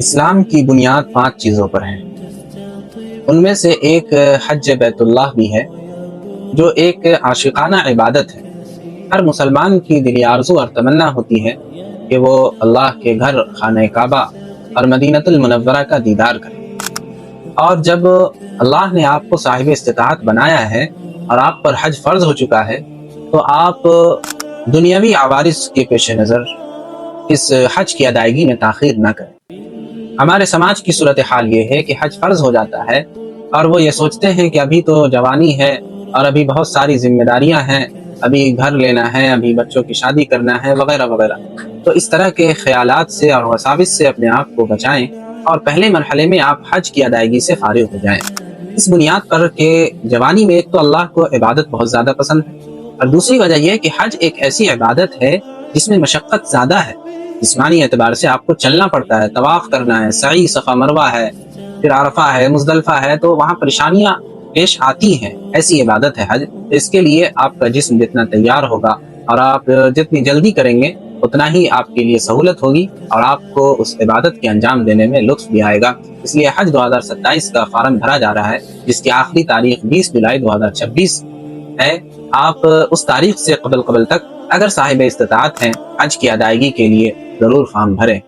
اسلام کی بنیاد 5 چیزوں پر ہے۔ ان میں سے ایک حج بیت اللہ بھی ہے، جو ایک عاشقانہ عبادت ہے۔ ہر مسلمان کی دلی آرزو اور تمنا ہوتی ہے کہ وہ اللہ کے گھر خانہ کعبہ اور مدینۃ المنورہ کا دیدار کرے۔ اور جب اللہ نے آپ کو صاحب استطاعت بنایا ہے اور آپ پر حج فرض ہو چکا ہے، تو آپ دنیاوی عوارض کے پیش نظر اس حج کی ادائیگی میں تاخیر نہ کریں۔ ہمارے سماج کی صورتحال یہ ہے کہ حج فرض ہو جاتا ہے اور وہ یہ سوچتے ہیں کہ ابھی تو جوانی ہے اور ابھی بہت ساری ذمہ داریاں ہیں، ابھی گھر لینا ہے، ابھی بچوں کی شادی کرنا ہے، وغیرہ وغیرہ۔ تو اس طرح کے خیالات سے اور وساوس سے اپنے آپ کو بچائیں اور پہلے مرحلے میں آپ حج کی ادائیگی سے فارغ ہو جائیں، اس بنیاد پر کہ جوانی میں ایک تو اللہ کو عبادت بہت زیادہ پسند ہے، اور دوسری وجہ یہ کہ حج ایک ایسی عبادت ہے جس میں مشقت زیادہ ہے۔ جسمانی اعتبار سے آپ کو چلنا پڑتا ہے، طواف کرنا ہے، سعی صفا مروہ ہے، پھر عرفہ ہے، مزدلفہ ہے، تو وہاں پریشانیاں پیش آتی ہیں۔ ایسی عبادت ہے حج، اس کے لیے آپ کا جسم جتنا تیار ہوگا اور آپ جتنی جلدی کریں گے اتنا ہی آپ کے لیے سہولت ہوگی اور آپ کو اس عبادت کے انجام دینے میں لطف بھی آئے گا۔ اس لیے حج 2027 کا فارم بھرا جا رہا ہے، جس کی آخری تاریخ 20 جولائی 2026 ہے۔ آپ اس تاریخ سے قبل تک اگر صاحب استطاعت ہیں، حج کی ادائیگی کے لیے ضرور فارم بھریں۔